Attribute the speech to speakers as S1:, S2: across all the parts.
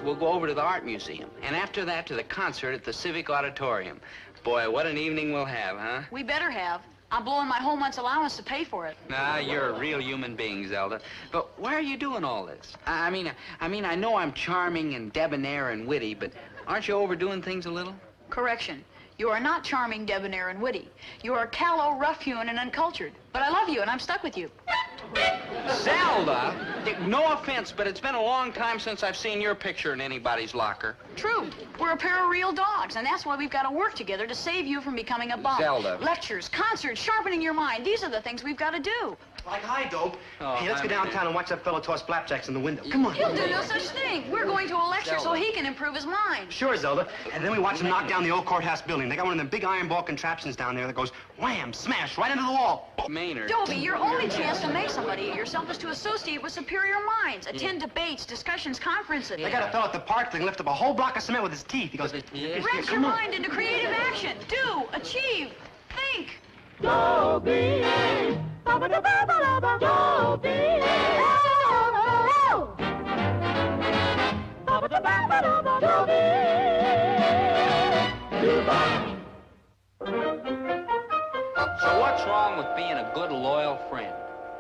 S1: next, we'll go over to the Art Museum. And after that, to the concert at the Civic Auditorium. Boy, what an evening we'll have, huh?
S2: We better have. I'm blowing my whole month's allowance to pay for it.
S1: Ah, you're a real human being, Zelda. But why are you doing all this? I mean, I know I'm charming and debonair and witty, but aren't you overdoing things a little?
S2: Correction. You are not charming, debonair, and witty. You are callow, rough-hewn, and uncultured. But I love you, and I'm stuck with you.
S1: Zelda, no offense, but it's been a long time since I've seen your picture in anybody's locker.
S2: True. We're a pair of real dogs, and that's why we've got to work together to save you from becoming a bum.
S1: Zelda.
S2: Lectures, concerts, sharpening your mind. These are the things we've got to do.
S3: Like, hi, Dope.
S1: Oh,
S3: hey, let's go downtown and watch that fellow toss flapjacks in the window. Come on.
S2: He'll do no such thing. We're going to a lecture so he can improve his mind.
S3: Sure, Zelda. And then we watch them knock down the old courthouse building. They got one of them big iron ball contraptions down there that goes wham, smash, right into the wall.
S1: Maynard.
S2: Dobie, your only chance to make somebody of yourself is to associate with superior minds, attend debates, discussions, conferences.
S3: They got a fellow at the park that can lift up a whole block of cement with his teeth. He goes,
S2: Wrench your mind into creative action. Do, achieve, think.
S4: Dobie, ba-ba-da-ba-ba-da-ba. Dobie, ba-ba-da-ba-ba-da-ba. Dobie,
S1: So what's wrong with being a good, loyal friend?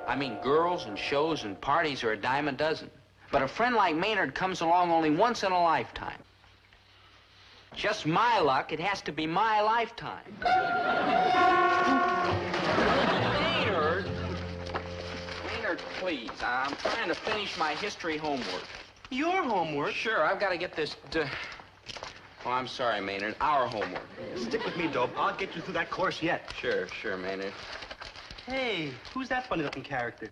S1: I mean, girls and shows and parties are a dime a dozen. But a friend like Maynard comes along only once in a lifetime. Just my luck, it has to be my lifetime. Maynard! Maynard, please. I'm trying to finish my history homework.
S3: your homework?
S1: Sure, I've got to get this... Oh, I'm sorry, Maynard. Our homework.
S3: Stick with me, Dope. I'll get you through that course yet.
S1: Sure, Maynard.
S3: Hey, who's that funny-looking character?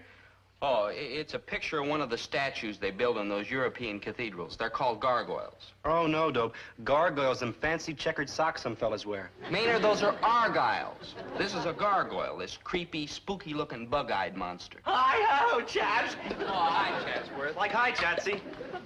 S1: Oh, it's a picture of one of the statues they build in those European cathedrals. They're called gargoyles.
S3: Oh, no, Dope. Gargoyles, them fancy checkered socks some fellas wear.
S1: Maynard, those are argyles. This is a gargoyle, this creepy, spooky-looking, bug-eyed monster.
S5: Hi-ho, chaps.
S1: Oh, hi, Chatsworth.
S3: Like, hi, Chatsy.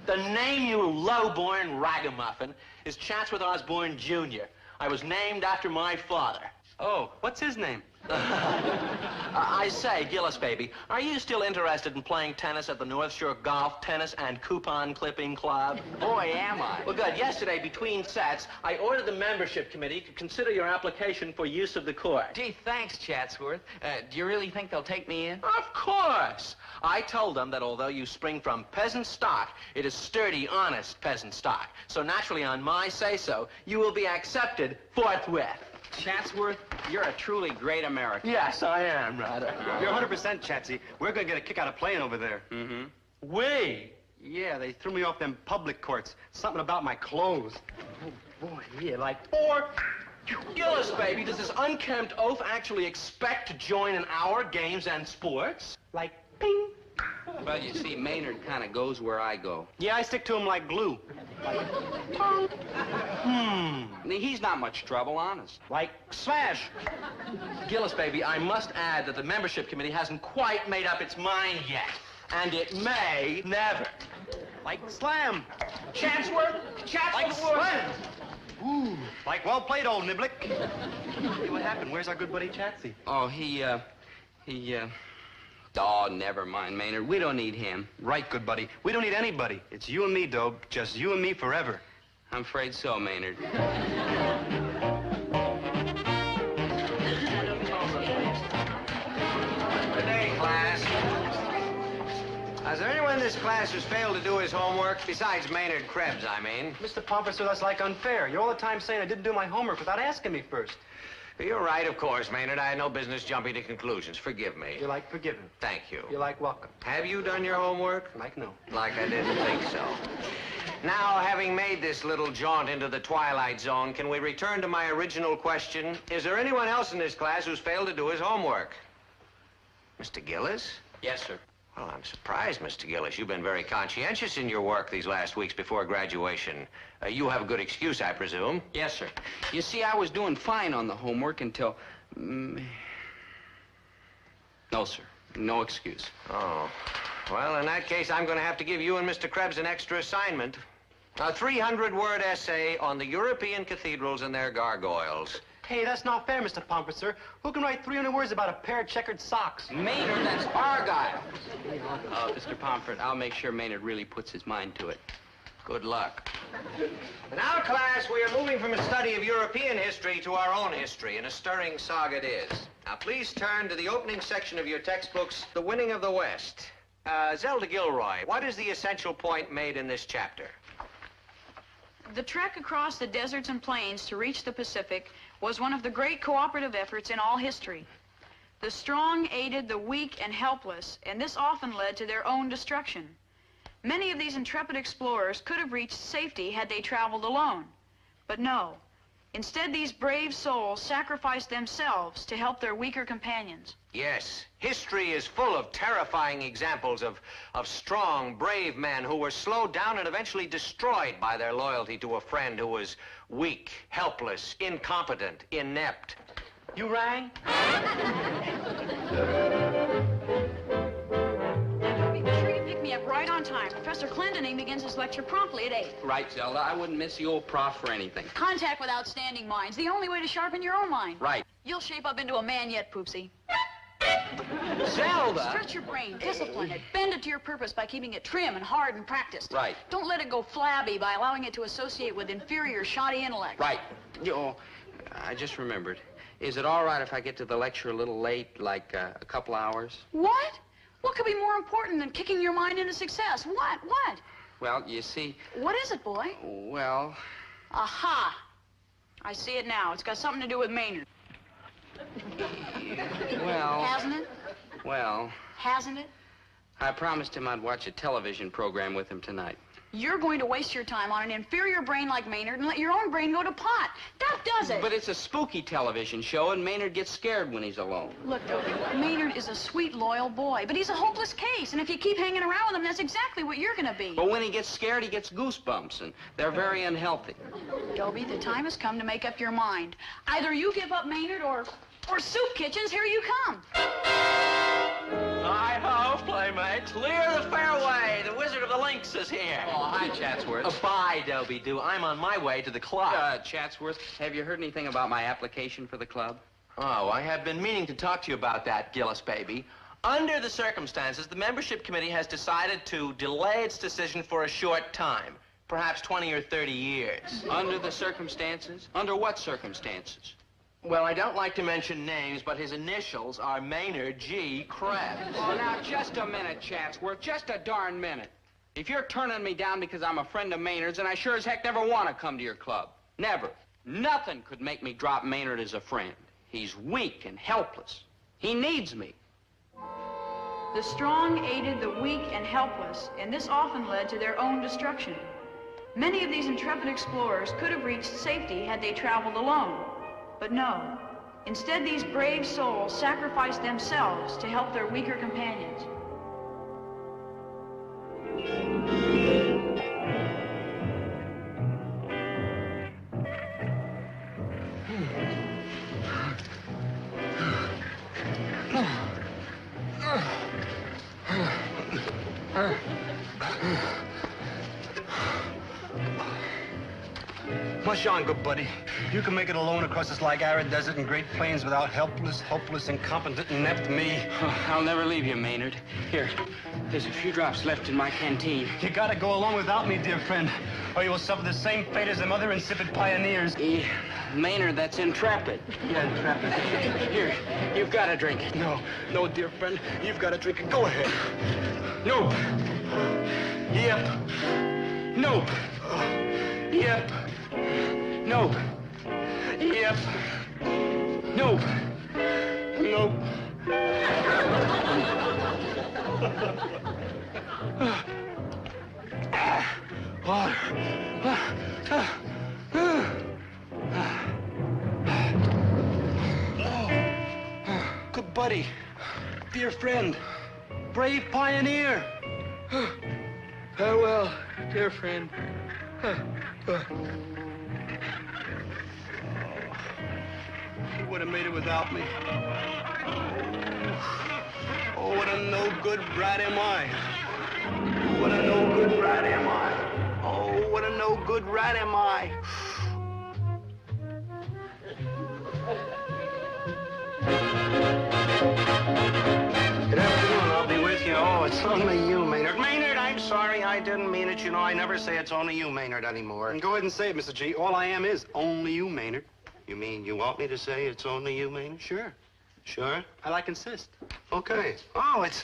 S5: The name, you low-born ragamuffin, is Chatsworth Osborne, Jr. I was named after my father.
S3: Oh, what's his name?
S5: I say, Gillis, baby, are you still interested in playing tennis at the North Shore Golf, Tennis, and Coupon Clipping Club?
S1: Boy, am I.
S5: Well, good. Yesterday, between sets, I ordered the membership committee to consider your application for use of the court.
S1: Gee, thanks, Chatsworth. Do you really think they'll take me in?
S5: Of course. I told them that although you spring from peasant stock, it is sturdy, honest peasant stock. So naturally, on my say-so, you will be accepted forthwith.
S1: Chatsworth, you're a truly great American.
S5: Yes, I am, rather.
S3: You're 100% Chatsy. We're gonna get a kick out of playing over there.
S1: Mm-hmm.
S5: We?
S3: Yeah, they threw me off them public courts. Something about my clothes. Oh, boy, yeah, like...
S5: Or, Gillis, baby, does this unkempt oaf actually expect to join in our games and sports?
S3: Like, ping.
S1: Well, you see, Maynard kind of goes where I go.
S3: Yeah, I stick to him like glue.
S1: He's not much trouble, honest.
S3: Like, smash.
S5: Gillis, baby, I must add that the membership committee hasn't quite made up its mind yet. And it may never.
S3: Like, slam.
S5: Chatsworth?
S3: Like,
S5: Chatsworth?
S3: slam. Ooh, like, well played, old niblick. Hey, what happened? Where's our good buddy Chatsy?
S1: Oh, Oh, never mind, Maynard. We don't need him.
S3: Right, good buddy. We don't need anybody. It's you and me, Dope. Just you and me forever.
S1: I'm afraid so, Maynard.
S5: Good day, class.
S6: Is there anyone in this class who's failed to do his homework? Besides Maynard Krebs, I mean.
S3: Mr. Pomfrey, that's like unfair. You're all the time saying I didn't do my homework without asking me first.
S6: You're right, of course, Maynard. I had no business jumping to conclusions. Forgive me.
S3: You're like forgiven.
S6: Thank you.
S3: You're like welcome.
S6: Have you done your homework?
S3: Like no.
S6: Like I didn't think so. Now, having made this little jaunt into the Twilight Zone, can we return to my original question? Is there anyone else in this class who's failed to do his homework? Mr. Gillis?
S1: Yes, sir.
S6: Well, I'm surprised, Mr. Gillis. You've been very conscientious in your work these last weeks before graduation. You have a good excuse, I presume.
S1: Yes, sir. You see, I was doing fine on the homework until... No, sir. No excuse.
S6: Oh. Well, in that case, I'm going to have to give you and Mr. Krebs an extra assignment. A 300-word essay on the European cathedrals and their gargoyles.
S3: Hey, that's not fair, Mr. Pomfrey, sir. Who can write 300 words about a pair of checkered socks?
S1: Maynard, that's argyle. Oh, Mr. Pomfret, I'll make sure Maynard really puts his mind to it.
S6: Good luck. Now, class, we are moving from a study of European history to our own history, and a stirring saga it is. Now, please turn to the opening section of your textbooks, The Winning of the West. Zelda Gilroy, what is the essential point made in this chapter?
S2: The trek across the deserts and plains to reach the Pacific was one of the great cooperative efforts in all history. The strong aided the weak and helpless, and this often led to their own destruction. Many of these intrepid explorers could have reached safety had they traveled alone. But no. Instead, these brave souls sacrificed themselves to help their weaker companions.
S6: Yes, history is full of terrifying examples of strong, brave men who were slowed down and eventually destroyed by their loyalty to a friend who was weak, helpless, incompetent, inept. You rang?
S2: Be sure you pick me up right on time. Professor Clendening begins his lecture promptly at 8.
S1: Right, Zelda. I wouldn't miss the old prof for anything.
S2: Contact with outstanding minds, the only way to sharpen your own mind.
S1: Right.
S2: You'll shape up into a man yet, Poopsie.
S1: Zelda!
S2: Stretch your brain, discipline it, bend it to your purpose by keeping it trim and hard and practiced.
S1: Right.
S2: Don't let it go flabby by allowing it to associate with inferior, shoddy intellect.
S1: Right. I just remembered. Is it all right if I get to the lecture a little late, like a couple hours?
S2: What? What could be more important than kicking your mind into success? What? What?
S1: Well, you see...
S2: What is it, boy?
S1: Well...
S2: Aha! I see it now. It's got something to do with Maynard.
S1: Well...
S2: Hasn't it?
S1: Well...
S2: Hasn't it?
S1: I promised him I'd watch a television program with him tonight.
S2: You're going to waste your time on an inferior brain like Maynard and let your own brain go to pot. That does it.
S1: But it's a spooky television show, and Maynard gets scared when he's alone.
S2: Look, Dobie, Maynard is a sweet, loyal boy, but he's a hopeless case, and if you keep hanging around with him, that's exactly what you're going to be.
S1: But when he gets scared, he gets goosebumps, and they're very unhealthy.
S2: Dobie, the time has come to make up your mind. Either you give up Maynard or Soup Kitchens, here you come.
S5: Hi-ho, playmates. Clear the fairway. The Wizard of the Links is here.
S1: Oh, hi, Chatsworth.
S5: Bye, Dobie Doo. I'm on my way to the club.
S1: Chatsworth, have you heard anything about my application for the club?
S5: Oh, I have been meaning to talk to you about that, Gillis baby. Under the circumstances, the membership committee has decided to delay its decision for a short time. Perhaps 20 or 30 years.
S1: Under the circumstances? Under what circumstances?
S5: Well, I don't like to mention names, but his initials are Maynard G. Krebs.
S1: Oh, now, just a minute, Chatsworth. Just a darn minute. If you're turning me down because I'm a friend of Maynard's, then I sure as heck never want to come to your club. Never. Nothing could make me drop Maynard as a friend. He's weak and helpless. He needs me.
S2: The strong aided the weak and helpless, and this often led to their own destruction. Many of these intrepid explorers could have reached safety had they traveled alone. But no. Instead, these brave souls sacrificed themselves to help their weaker companions.
S3: Mush on, good buddy. You can make it alone across this like arid desert and great plains without helpless, hopeless, incompetent, inept me.
S1: I'll never leave you, Maynard. Here, there's a few drops left in my canteen.
S3: You gotta go along without me, dear friend, or you will suffer the same fate as them other insipid pioneers.
S1: Maynard, that's intrepid.
S3: Yeah, intrepid.
S1: Here, you've got to drink it.
S3: No, dear friend, you've got to drink it. Go ahead.
S1: Nope.
S3: Yep.
S1: Nope.
S3: Yep.
S1: Nope.
S3: Yep.
S1: Nope.
S3: Nope. Water. Good buddy, dear friend, brave pioneer.
S1: Farewell, dear friend.
S3: You would have made it without me. Oh, what a no-good brat am I. What a no-good rat am I. Oh, what a no-good rat am I. Good afternoon. I'll be with you. Oh, it's only you, Maynard. Maynard, I'm sorry. I do.
S6: didn't mean it. You know, I never say it's only you, Maynard, anymore.
S7: And go ahead and say it, Mr. G. All I am is only you, Maynard.
S6: You mean you want me to say it's only you, Maynard?
S7: Sure.
S6: Sure?
S7: I like insist.
S6: Okay. Oh, it's...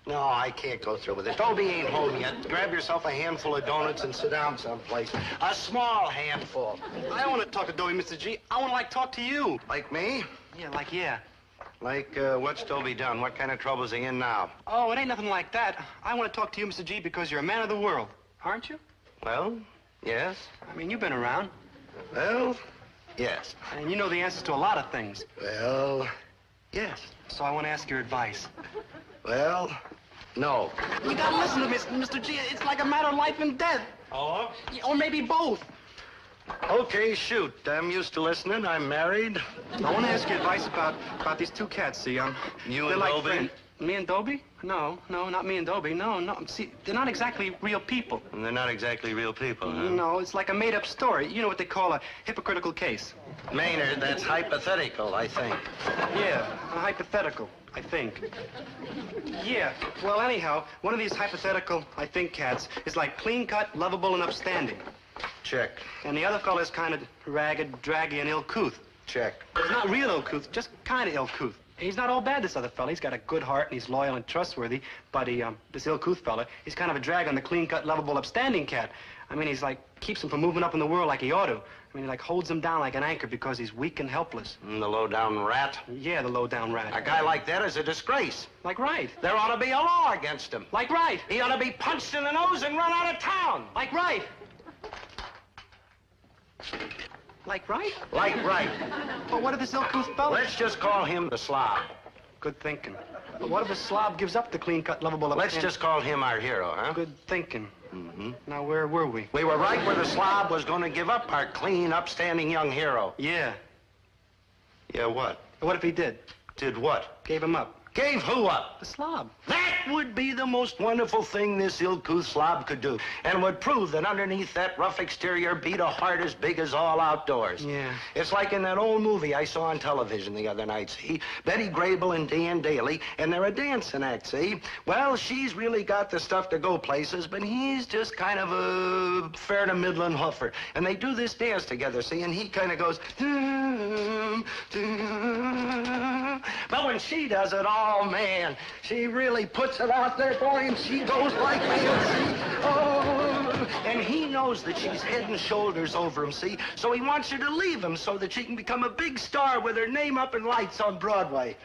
S6: No, I can't go through with it. Dobie ain't home yet. Grab yourself a handful of donuts and sit down someplace. A small handful.
S7: I don't want to talk to Dobie, Mr. G. I want to, talk to you.
S6: Like me?
S7: Yeah.
S6: Like, what's Dobie done? What kind of trouble's he in now?
S7: Oh, it ain't nothing like that. I want to talk to you, Mr. G, because you're a man of the world. Aren't you?
S6: Well, yes.
S7: I mean, you've been around.
S6: Well, yes.
S7: And you know the answers to a lot of things.
S6: Well, yes.
S7: So I want to ask your advice.
S6: Well, no.
S7: You gotta listen to me, Mr. G. It's like a matter of life and death.
S6: Oh?
S7: Or maybe both.
S6: Okay, shoot. I'm used to listening. I'm married.
S7: I want to ask you advice about these two cats, see?
S6: You
S7: they're
S6: and
S7: like
S6: Dobie?
S7: friends. Me and Dobie? No, not me and Dobie. No. See, they're not exactly real people.
S6: And they're not exactly real people, huh?
S7: No, it's like a made-up story. You know what they call a hypocritical case.
S6: Maynard, that's hypothetical, I think.
S7: Yeah, a hypothetical, I think. Yeah, well, anyhow, one of these hypothetical, I think, cats is like clean-cut, lovable, and upstanding.
S6: Check.
S7: And the other fella's kind of ragged, draggy, and ill-couth.
S6: Check.
S7: He's not real ill-couth, just kind of ill-couth. He's not all bad, this other fella. He's got a good heart, and he's loyal and trustworthy. But this ill-couth fella, he's kind of a drag on the clean-cut, lovable, upstanding cat. I mean, he's like, keeps him from moving up in the world like he ought to. I mean, he like holds him down like an anchor because he's weak and helpless.
S6: The low-down rat?
S7: Yeah, the low-down rat.
S6: A guy like that is a disgrace.
S7: Like right.
S6: There ought to be a law against him.
S7: Like right.
S6: He ought to be punched in the nose and run out of town.
S7: Like right. Like right?
S6: Like right.
S7: But what if this ill-couth fella...
S6: Let's just call him the slob.
S7: Good thinking. But what if the slob gives up the clean-cut, lovable...
S6: Let's just call him our hero, huh?
S7: Good thinking.
S6: Mm-hmm.
S7: Now, where were we?
S6: We were right where the slob was going to give up our clean, upstanding young hero.
S7: Yeah.
S6: Yeah, what?
S7: What if he did?
S6: Did what?
S7: Gave him up.
S6: Gave who up?
S7: The slob.
S6: That would be the most wonderful thing this ill-couth slob could do, and would prove that underneath that rough exterior beat a heart as big as all outdoors.
S7: Yeah.
S6: It's like in that old movie I saw on television the other night, see? Betty Grable and Dan Daly, and they're a dancing act, see? Well, she's really got the stuff to go places, but he's just kind of a fair to middling hoofer. And they do this dance together, see? And he kind of goes... But when she does it, oh, man, she really puts it out there for him. She goes like this, see? Oh, and he knows that she's head and shoulders over him, see? So he wants her to leave him so that she can become a big star with her name up in lights on Broadway.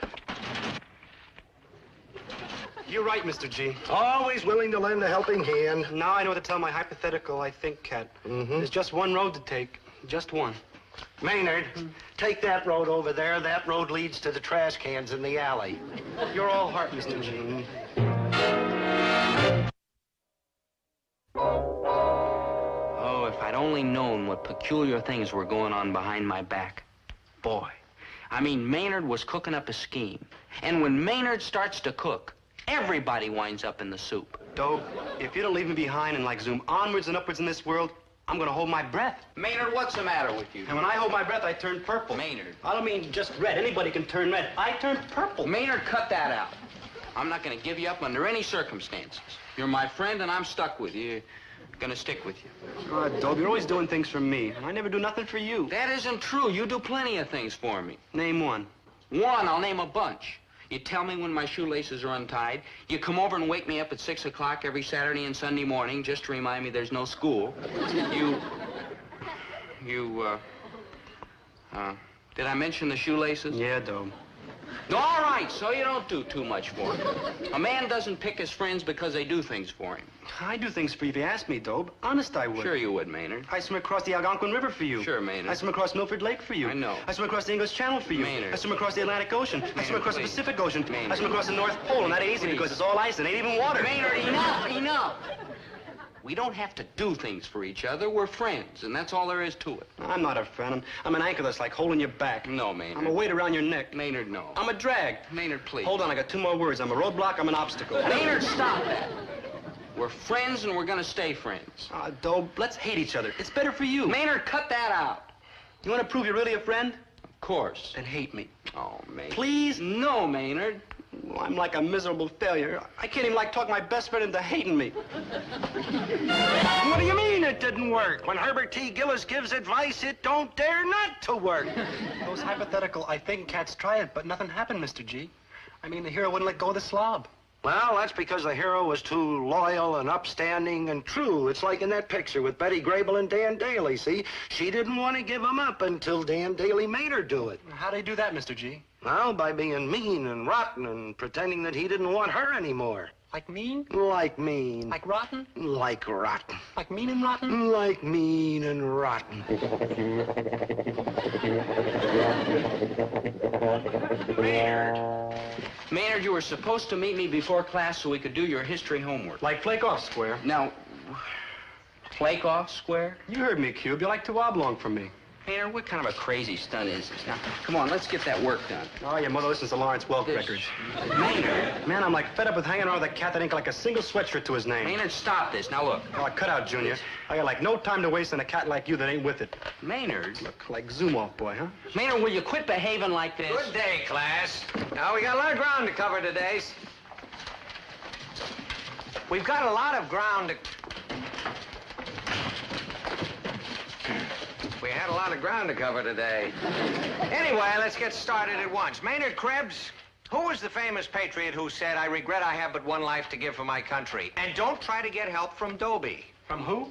S7: You're right, Mr. G.
S6: Always willing to lend a helping hand.
S7: Now I know what to tell my hypothetical, I think, cat.
S6: Mm-hmm.
S7: There's just one road to take. Just one.
S6: Maynard, take that road over there. That road leads to the trash cans in the alley.
S7: You're all heart, Mr. G.
S1: Oh, if I'd only known what peculiar things were going on behind my back. Boy, I mean, Maynard was cooking up a scheme. And when Maynard starts to cook, everybody winds up in the soup.
S7: Dobe, if you don't leave me behind and, like, zoom onwards and upwards in this world, I'm gonna hold my breath.
S1: Maynard, what's the matter with you?
S7: And when I hold my breath, I turn purple.
S1: Maynard.
S7: I don't mean just red. Anybody can turn red. I turn purple.
S1: Maynard, cut that out. I'm not going to give you up under any circumstances. You're my friend, and I'm stuck with you. Gonna stick with you.
S7: Oh, Dobe, you're always doing things for me. And I never do nothing for you.
S1: That isn't true. You do plenty of things for me.
S7: Name one.
S1: One, I'll name a bunch. You tell me when my shoelaces are untied. You come over and wake me up at 6 o'clock every Saturday and Sunday morning just to remind me there's no school. Did I mention the shoelaces?
S7: Yeah, Dobe.
S1: All right, so you don't do too much for him. A man doesn't pick his friends because they do things for him.
S7: I do things for you if you ask me, Dobe. Honest, I would.
S1: Sure you would, Maynard.
S7: I swim across the Algonquin River for you.
S1: Sure, Maynard.
S7: I swim across Milford Lake for you.
S1: I know.
S7: I swim across the English Channel for you.
S1: Maynard.
S7: I swim across the Atlantic Ocean. I swim across
S1: please.
S7: the Pacific Ocean.
S1: Maynard.
S7: I swim across the North Pole, and that ain't easy
S1: Please.
S7: because it's all ice and ain't even water.
S1: Maynard, enough. We don't have to do things for each other. We're friends, and that's all there is to it.
S7: I'm not a friend. I'm an anchor that's like holding your back.
S1: No, Maynard.
S7: I'm a weight around your neck.
S1: Maynard, no.
S7: I'm a drag.
S1: Maynard, please.
S7: Hold on, I got two more words. I'm a roadblock, I'm an obstacle.
S1: Maynard, stop that. We're friends, and we're gonna stay friends.
S7: Dobe, let's hate each other. It's better for you.
S1: Maynard, cut that out.
S7: You want to prove you're really a friend?
S1: Of course.
S7: Then hate me.
S1: Oh, Maynard.
S7: Please?
S1: No, Maynard.
S7: Well, I'm like a miserable failure. I can't even, like, talk my best friend into hating me.
S8: What do you mean it didn't work? When Herbert T. Gillis gives advice, it don't dare not to work.
S7: Those hypothetical I think cats try it, but nothing happened, Mr. G. I mean, the hero wouldn't let go of the slob.
S8: Well, that's because the hero was too loyal and upstanding and true. It's like in that picture with Betty Grable and Dan Daly, see? She didn't want to give him up until Dan Daly made her do it.
S7: How'd he do that, Mr. G?
S8: Well, by being mean and rotten and pretending that he didn't want her anymore.
S7: Like mean?
S8: Like mean.
S7: Like rotten?
S8: Like rotten.
S7: Like mean and rotten?
S8: Like mean and rotten.
S1: Maynard, you were supposed to meet me before class so we could do your history homework.
S7: Like flake off, Square.
S1: Now, flake off, Square?
S7: You heard me, Cube. You like to oblong from me.
S1: Maynard, what kind of a crazy stunt is this? Now, come on, let's get that work done.
S7: Oh, your mother listens to Lawrence Welk records.
S1: Maynard.
S7: Man, I'm like fed up with hanging around with a cat that ain't got like a single sweatshirt to his name.
S1: Maynard, stop this. Now, look.
S7: Oh, cut out, Junior. I got like no time to waste on a cat like you that ain't with it.
S1: Maynard.
S7: Look, like zoom off, boy, huh?
S1: Maynard, will you quit behaving like this?
S6: Good day, class. Now, we got a lot of ground to cover today. We've got a lot of ground to... We had a lot of ground to cover today. Anyway, let's get started at once. Maynard Krebs, who was the famous patriot who said, "I regret I have but one life to give for my country"? And don't try to get help from Dobie.
S7: From who?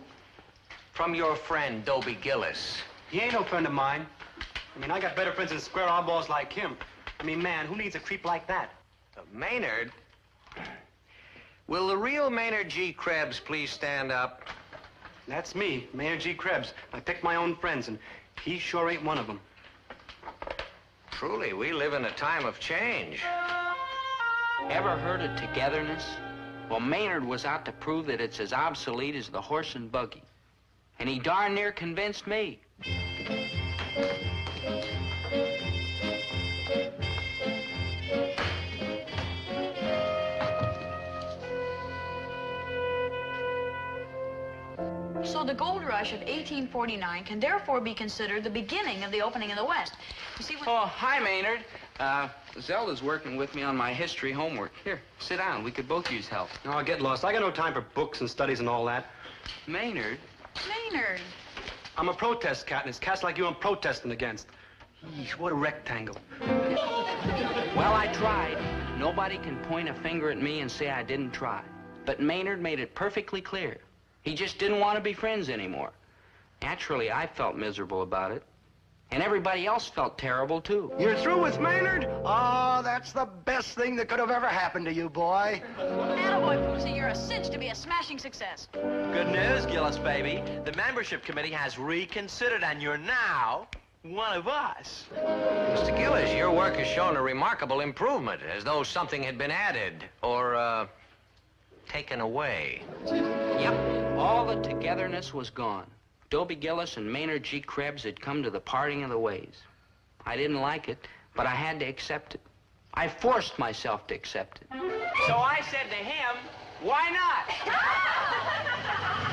S6: From your friend, Dobie Gillis.
S7: He ain't no friend of mine. I mean, I got better friends than square oddballs like him. I mean, man, who needs a creep like that?
S6: Maynard? Will the real Maynard G. Krebs please stand up?
S7: That's me, Mayor G. Krebs. I pick my own friends, and he sure ain't one of them.
S6: Truly, we live in a time of change.
S1: Ever heard of togetherness? Well, Maynard was out to prove that it's as obsolete as the horse and buggy. And he darn near convinced me.
S2: So the gold rush of 1849 can therefore be considered the beginning of the opening of the West. You see,
S1: Oh, hi, Maynard. Zelda's working with me on my history homework. Here, sit down. We could both use help.
S7: No, get lost. I got no time for books and studies and all that.
S1: Maynard?
S2: Maynard.
S7: I'm a protest cat, and it's cats like you I'm protesting against. Yeesh, what a rectangle.
S1: Well, I tried. Nobody can point a finger at me and say I didn't try. But Maynard made it perfectly clear. He just didn't want to be friends anymore. Naturally, I felt miserable about it. And everybody else felt terrible, too.
S8: You're through with Maynard? Oh, that's the best thing that could have ever happened to you, boy.
S2: Attaboy, Pussy, you're a cinch to be a smashing success.
S5: Good news, Gillis, baby. The membership committee has reconsidered, and you're now one of us.
S6: Mr. Gillis, your work has shown a remarkable improvement, as though something had been added or, taken away.
S1: Yep, all the togetherness was gone. Dobie Gillis and Maynard G. Krebs had come to the parting of the ways. I didn't like it, but I had to accept it. I forced myself to accept it.
S5: So I said to him, why not?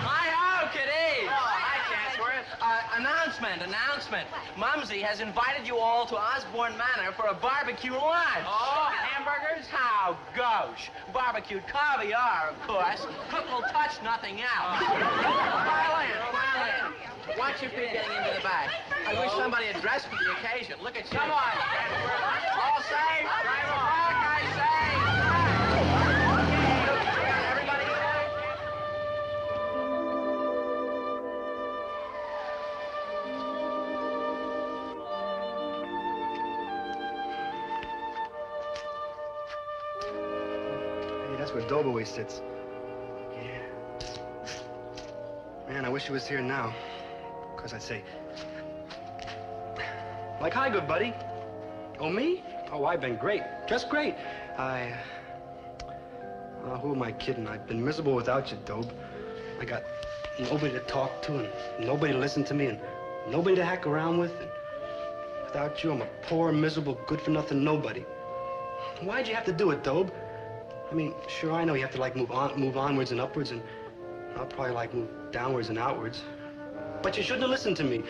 S5: Hi-ho, kitty. Oh, hi, Chancellor. Announcement. Mumsy has invited you all to Osborne Manor for a barbecue lunch. Oh, hamburgers? How gauche. Barbecued caviar, of course. Cook will touch nothing else. File in. Watch your feet getting into the bag. I wish somebody had dressed for the occasion. Look at you. Come on. All safe. Drive back, I say. Okay, everybody safe?
S7: Hey, that's where Dobie sits. Yeah. Man, I wish he was here now. Because I'd say... Like, hi, good buddy. Oh, me? Oh, I've been great. Just great. Oh, who am I kidding? I've been miserable without you, Dobe. I got nobody to talk to and nobody to listen to me and nobody to hack around with. And without you, I'm a poor, miserable, good-for-nothing nobody. Why'd you have to do it, Dobe? I mean, sure, I know you have to, like, move onwards and upwards, and I'll probably, like, move downwards and outwards. But you shouldn't have listened to me.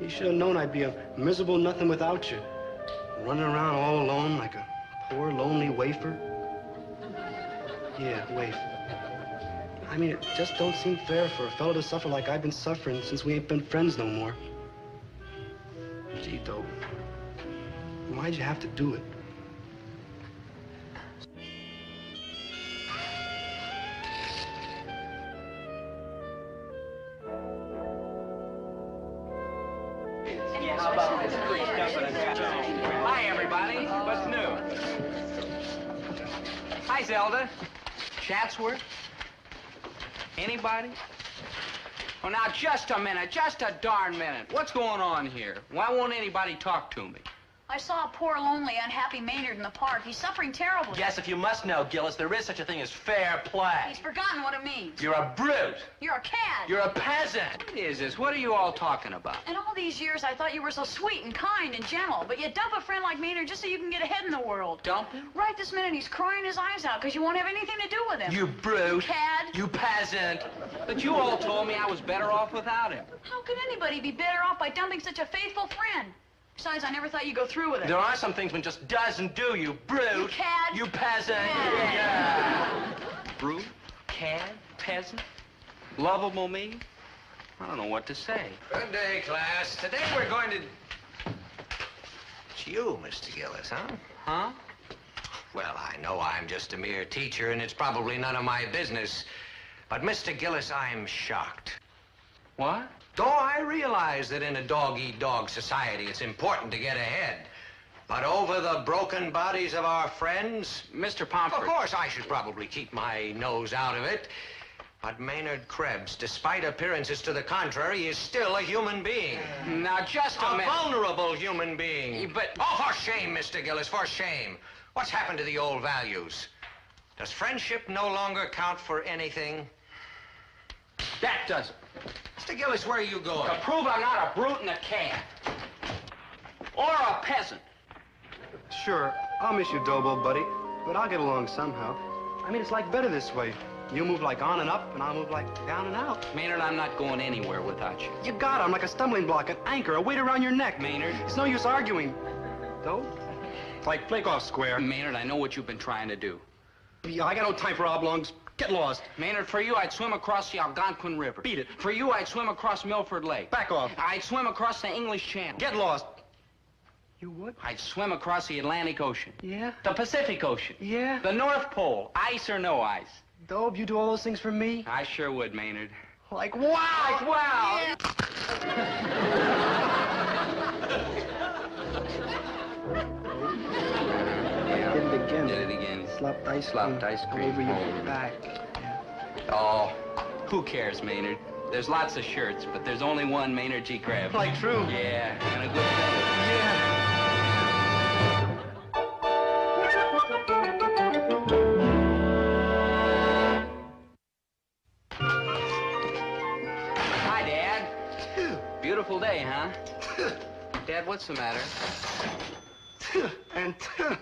S7: You should have known I'd be a miserable nothing without you. Running around all alone like a poor, lonely wafer? Yeah, wafer. I mean, it just don't seem fair for a fellow to suffer like I've been suffering since we ain't been friends no more. Gee, Dobie, why'd you have to do it?
S1: Hi, everybody. What's new? Hi, Zelda. Chatsworth? Anybody? Oh, now, just a minute. Just a darn minute. What's going on here? Why won't anybody talk to me?
S2: I saw a poor, lonely, unhappy Maynard in the park. He's suffering terribly.
S5: Yes, if you must know, Gillis, there is such a thing as fair play.
S2: He's forgotten what it means.
S5: You're a brute.
S2: You're a cad.
S5: You're a peasant.
S1: What is this? What are you all talking about?
S2: In all these years, I thought you were so sweet and kind and gentle, but you dump a friend like Maynard just so you can get ahead in the world.
S1: Dump him?
S2: Right this minute, he's crying his eyes out because you won't have anything to do with him.
S5: You brute.
S2: Cad.
S5: You peasant.
S1: But you all told me I was better off without him.
S2: How could anybody be better off by dumping such a faithful friend? Besides, I never thought you'd go through with it.
S5: There are some things one just doesn't do, you brute.
S2: You cad.
S5: You peasant.
S2: Cad.
S5: Yeah.
S1: Brute? Cad? Peasant? Lovable me? I don't know what to say.
S6: Good day, class. Today we're going to... It's you, Mr. Gillis, huh?
S1: Huh?
S6: Well, I know I'm just a mere teacher, and it's probably none of my business. But, Mr. Gillis, I'm shocked.
S1: What?
S6: Though I realize that in a dog-eat-dog society, it's important to get ahead. But over the broken bodies of our friends...
S1: Mr. Pomfret.
S6: Of course, I should probably keep my nose out of it. But Maynard Krebs, despite appearances to the contrary, is still a human being.
S1: Now, just a minute.
S6: A vulnerable human being.
S1: But...
S6: Oh, for shame, Mr. Gillis, for shame. What's happened to the old values? Does friendship no longer count for anything?
S1: That does it.
S6: Mr. Gillis, where are you going?
S1: To prove I'm not a brute and a cad. Or a peasant.
S7: Sure, I'll miss you, Dobo, buddy, but I'll get along somehow. I mean, it's like better this way. You move like on and up, and I'll move like down and out.
S1: Maynard, I'm not going anywhere without you.
S7: You got it. I'm like a stumbling block, an anchor, a weight around your neck.
S1: Maynard.
S7: It's no use arguing. Dope? Like flake off square.
S1: Maynard, I know what you've been trying to do.
S7: Yeah, I got no time for oblongs. Get lost.
S1: Maynard, for you, I'd swim across the Algonquin River.
S7: Beat it.
S1: For you, I'd swim across Milford Lake.
S7: Back off.
S1: I'd swim across the English Channel.
S7: Get lost. You would?
S1: I'd swim across the Atlantic Ocean.
S7: Yeah?
S1: The Pacific Ocean.
S7: Yeah?
S1: The North Pole. Ice or no ice.
S7: Dope, you do all those things for me?
S1: I sure would, Maynard.
S7: Like, wow!
S1: Like, wow!
S7: Yeah. Did it again.
S1: Did it again.
S7: Slopped ice
S1: Slopped ice cream.
S7: over your
S1: Oh.
S7: back.
S1: Oh, who cares, Maynard? There's lots of shirts, but there's only one Maynard G. Krebs.
S7: Like true.
S1: Yeah, and a good feather.
S7: Yeah.
S1: Hi, Dad. Beautiful day, huh? Dad, what's the matter?
S8: And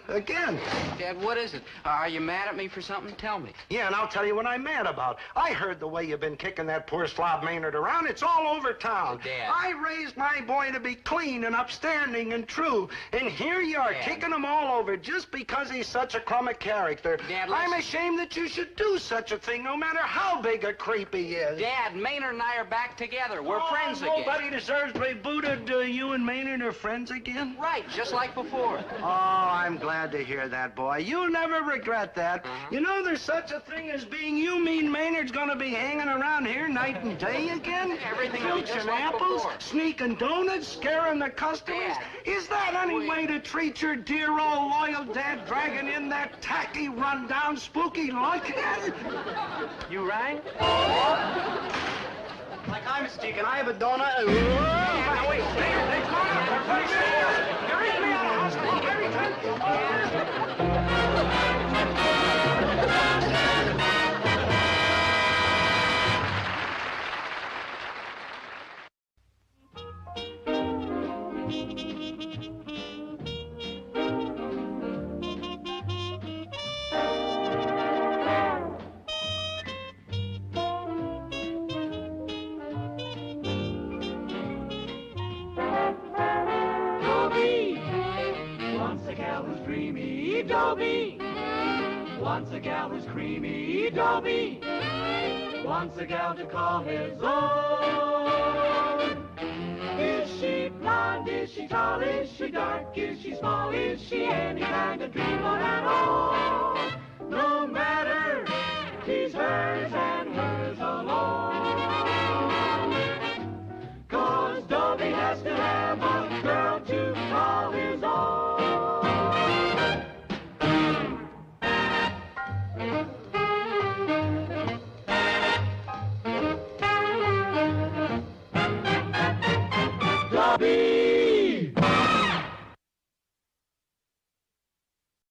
S8: again.
S1: Dad, what is it? Are you mad at me for something? Tell me.
S8: Yeah, and I'll tell you what I'm mad about. I heard the way you've been kicking that poor slob Maynard around. It's all over town.
S1: Dad.
S8: I raised my boy to be clean and upstanding and true. And here you are
S1: Dad.
S8: kicking him all over just because he's such a crumb of character.
S1: Dad,
S8: I'm
S1: listen.
S8: ashamed that you should do such a thing, no matter how big a creep he is.
S1: Dad, Maynard and I are back together. We're friends again.
S8: Nobody deserves to be booted. You and Maynard are friends again?
S1: Right, just like before.
S8: Oh, I'm glad to hear that, boy. You'll never regret that. You know there's such a thing as being you mean Maynard's gonna be hanging around here night and day again?
S1: Everything will be
S8: Filching
S1: just like
S8: apples,
S1: before.
S8: sneaking donuts, scaring the customers.
S1: Dad.
S8: Is that any way to treat your dear old loyal dad, dragging in that tacky, run-down, spooky lunkhead?
S7: You rang? Like I'm Steve, and I have a donut.
S8: Now, wait, Maynard, come on. You're in me on a hospital every time.
S4: Dobie, once a gal was dreamy. Dobie. Dobie. Wants a gal who's creamy, Dobie. Wants a gal to call his own. Is she blonde? Is she tall? Is she dark? Is she small? Is she any kind of dream on at all? No matter, he's hers and hers alone. 'Cause Dobie has to have a girl to call his own. Dobie!